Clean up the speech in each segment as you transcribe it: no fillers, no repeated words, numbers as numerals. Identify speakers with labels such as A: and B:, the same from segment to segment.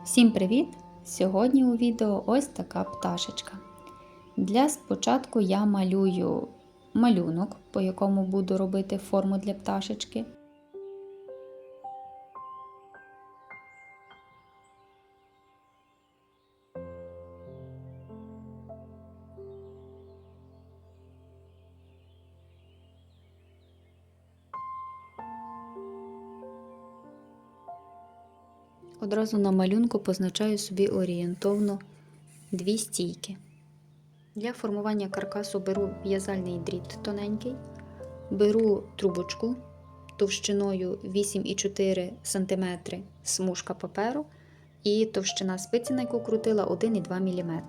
A: Всім привіт! Сьогодні у відео ось така пташечка. Для спочатку я малюю малюнок, по якому буду робити форму для пташечки. Одразу на малюнку позначаю собі орієнтовно 2 стійки. Для формування каркасу беру в'язальний дріт тоненький, беру трубочку товщиною 8,4 см смужка паперу і товщина спиці, на яку крутила, 1,2 мм.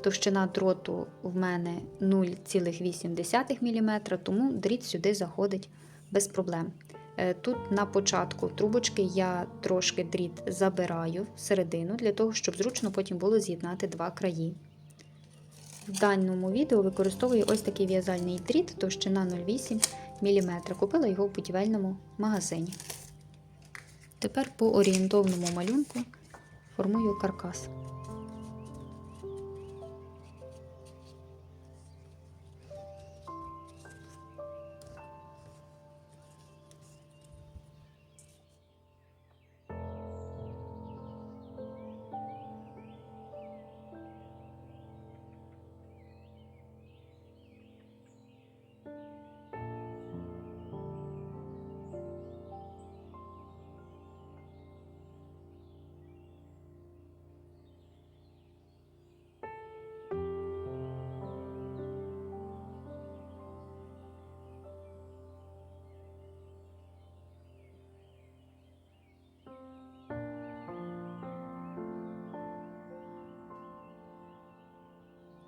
A: Товщина дроту в мене 0,8 мм, тому дріт сюди заходить без проблем. Тут на початку трубочки я трошки дріт забираю всередину, для того, щоб зручно потім було з'єднати два краї. В даному відео використовую ось такий в'язальний дріт, товщина 0,8 мм. Купила його в будівельному магазині. Тепер по орієнтовному малюнку формую каркас.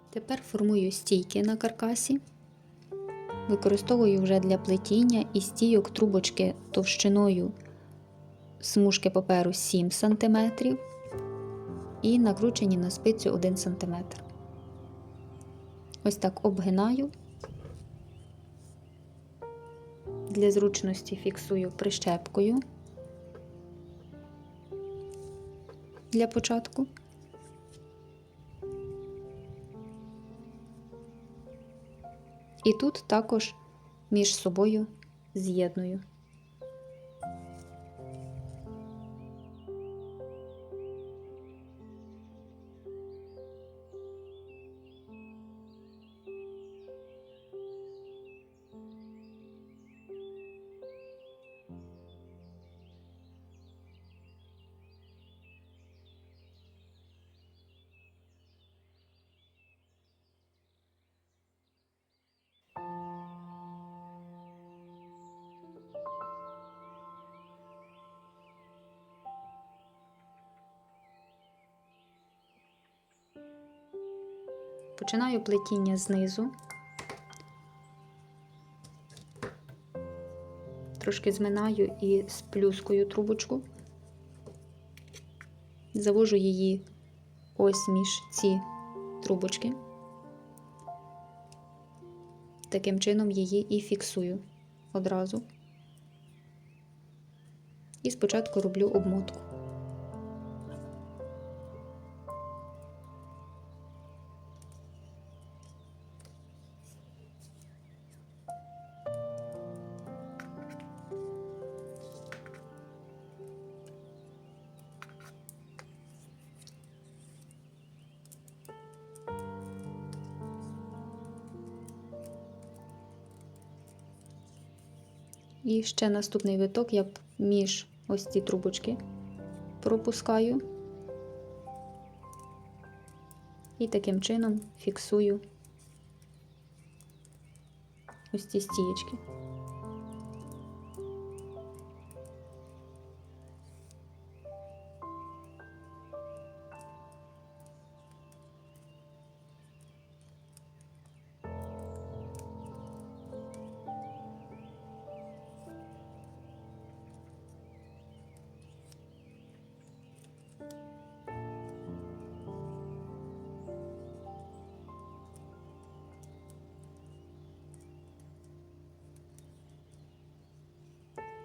A: Тепер формую стійки на каркасі. Використовую вже для плетіння і стійок трубочки товщиною смужки паперу 7 см і накручені на спицю 1 см. Ось так обгинаю. Для зручності фіксую прищепкою для початку. І тут також між собою з'єдную. Починаю плетіння знизу, трошки зминаю і сплюскую трубочку, завожу її ось між ці трубочки, таким чином її і фіксую одразу. І спочатку роблю обмотку. І ще наступний виток я між ось ці трубочки пропускаю і таким чином фіксую ось ці стієчки.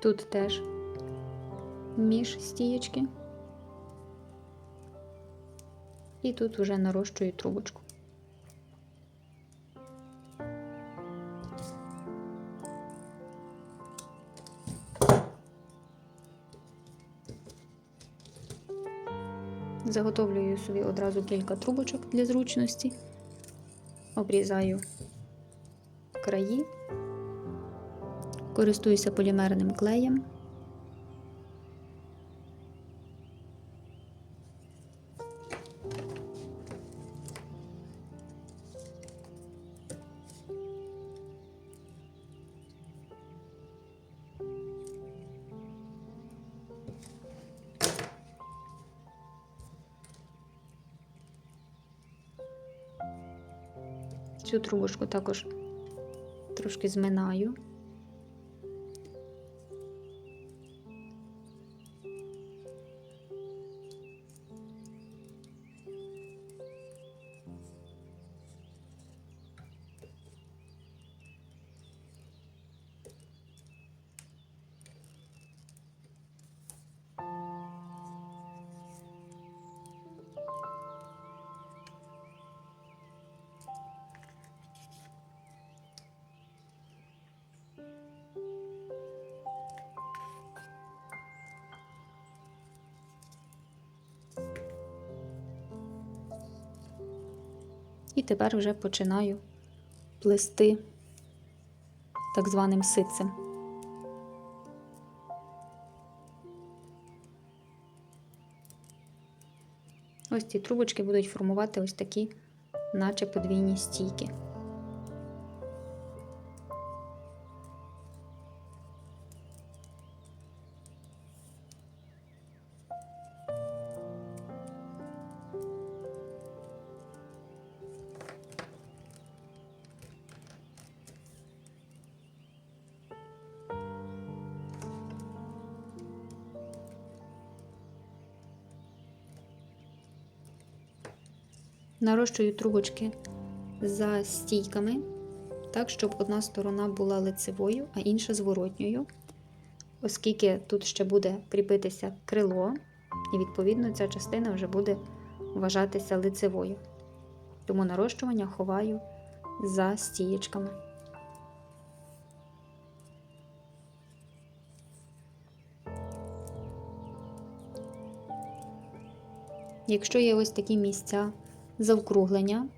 A: Тут теж між стієчки. І тут вже нарощую трубочку. Заготовлюю собі одразу кілька трубочок для зручності, обрізаю краї, користуюся полімерним клеєм. Цю трубочку також трошки зминаю. І тепер вже починаю плести так званим ситцем. Ось ці трубочки будуть формувати ось такі, наче подвійні стійки. Нарощую трубочки за стійками, так, щоб одна сторона була лицевою, а інша зворотньою, оскільки тут ще буде кріпитися крило, і, відповідно, ця частина вже буде вважатися лицевою. Тому нарощування ховаю за стієчками. Якщо є ось такі місця завкруглення,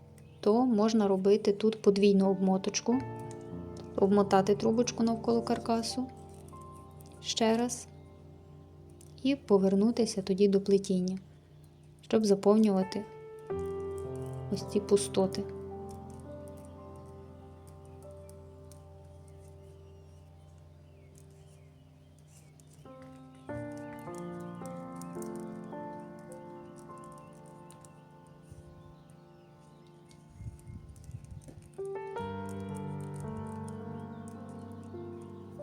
A: то можна робити тут подвійну обмоточку, обмотати трубочку навколо каркасу ще раз і повернутися тоді до плетіння, щоб заповнювати ось ці пустоти.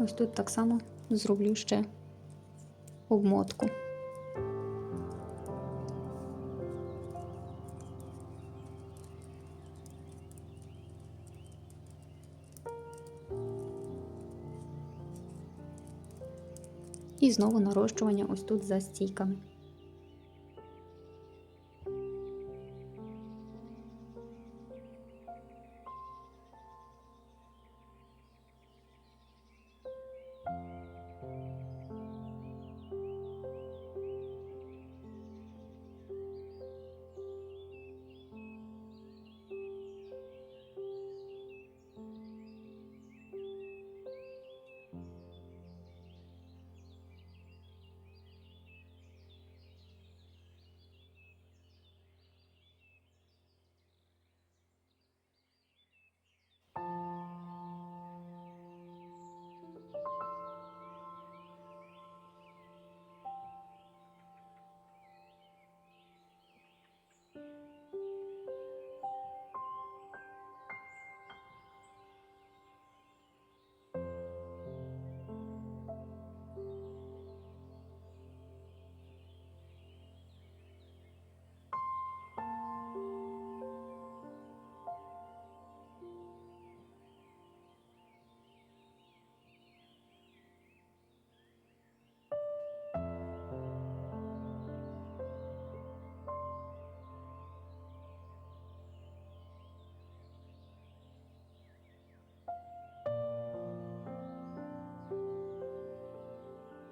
A: Ось тут так само зроблю ще обмотку. І знову нарощування ось тут за стійками.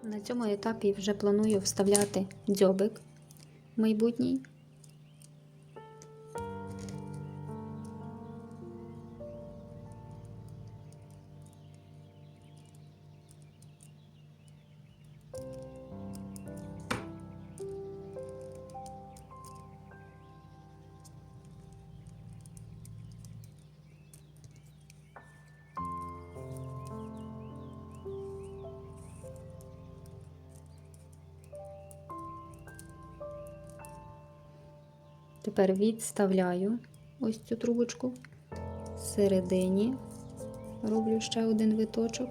A: На цьому етапі вже планую вставляти дзьобик майбутній. Тепер відставляю ось цю трубочку, всередині роблю ще один виточок.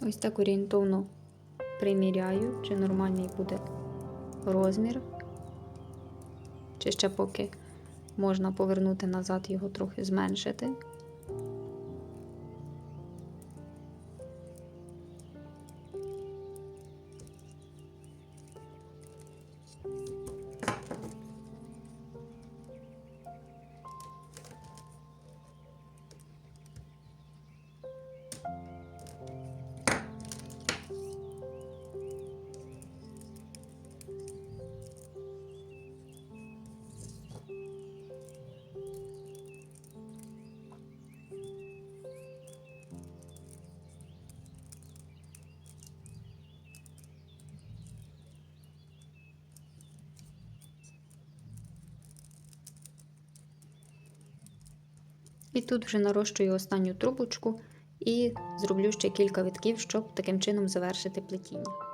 A: Ось так орієнтовно приміряю, чи нормальний буде розмір, чи ще поки можна повернути назад, його трохи зменшити. І тут вже нарощую останню трубочку і зроблю ще кілька витків, щоб таким чином завершити плетіння.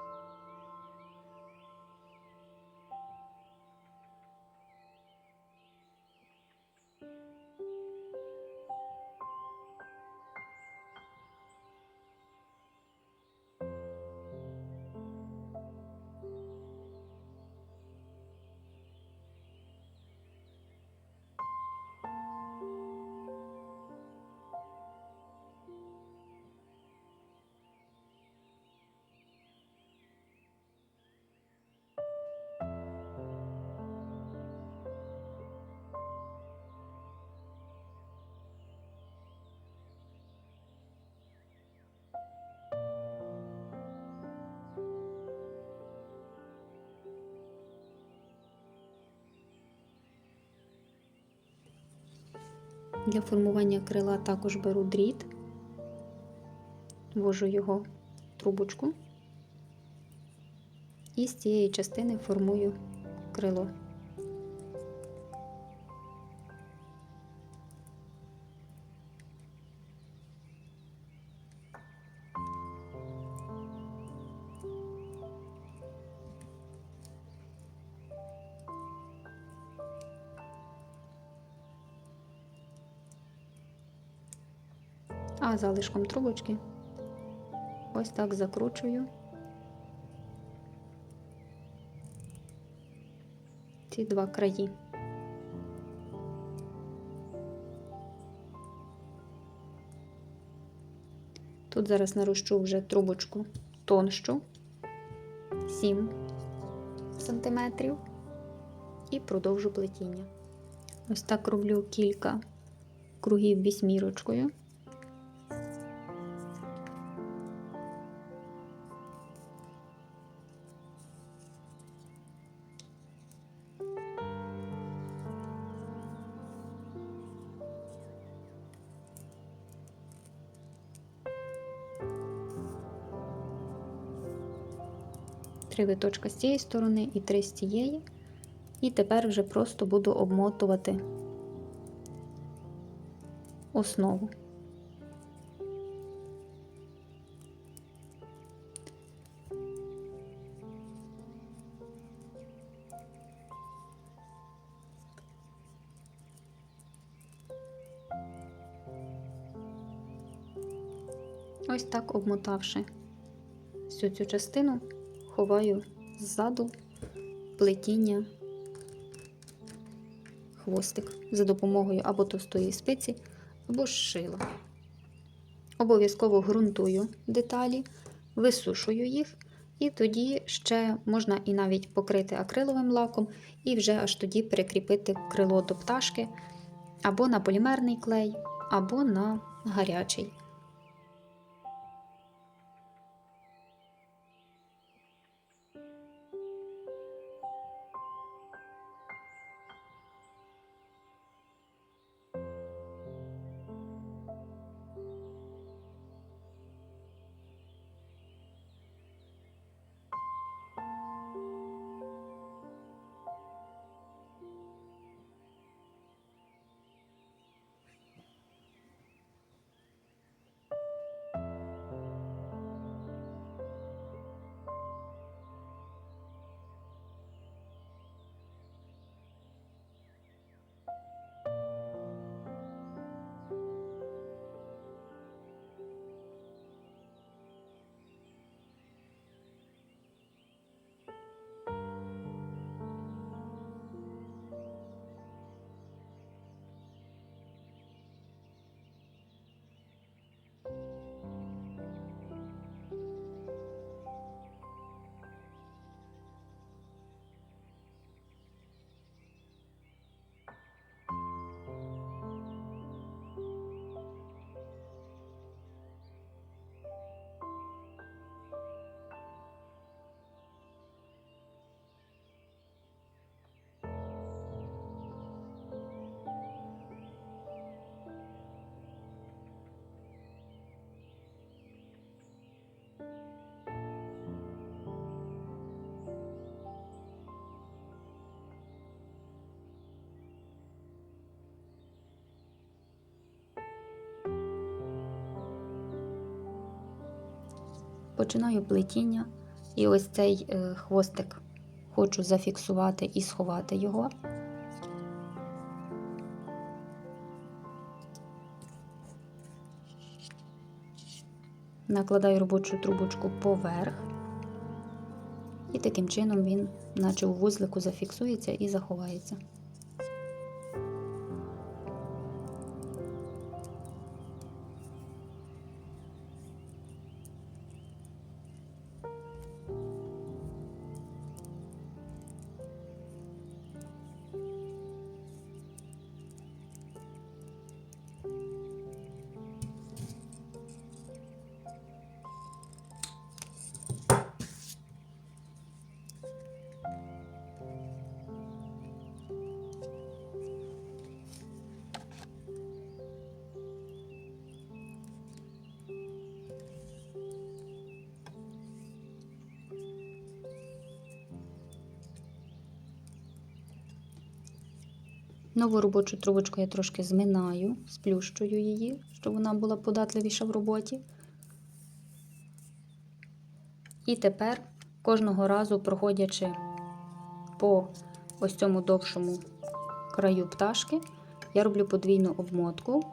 A: Для формування крила також беру дріт, ввожу його в трубочку і з цієї частини формую крило. А залишком трубочки ось так закручую ці два краї. Тут зараз нарощу вже трубочку тоншу, 7 см, і продовжу плетіння. Ось так роблю кілька кругів вісьмірочкою. Три виточка з цієї сторони і 3 з цієї. І тепер вже просто буду обмотувати основу. Ось так обмотавши всю цю частину, ховаю ззаду плетіння хвостик за допомогою або товстої спиці, або ж шила. Обов'язково ґрунтую деталі, висушую їх, і тоді ще можна і навіть покрити акриловим лаком, і вже аж тоді прикріпити крило до пташки або на полімерний клей, або на гарячий. Починаю плетіння, і ось цей хвостик хочу зафіксувати і сховати його. Накладаю робочу трубочку поверх, і таким чином він, наче у вузлику, зафіксується і заховається. Нову робочу трубочку я трошки зминаю, сплющую її, щоб вона була податливіша в роботі. І тепер кожного разу, проходячи по ось цьому довшому краю пташки, я роблю подвійну обмотку.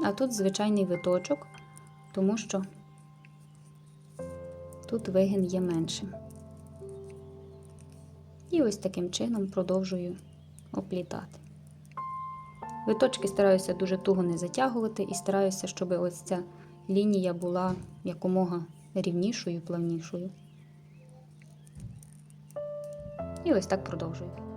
A: А тут звичайний виточок, тому що тут вигин є меншим. І ось таким чином продовжую оплітати. Виточки стараюся дуже туго не затягувати і стараюся, щоб ось ця лінія була якомога рівнішою, плавнішою. І ось так продовжую.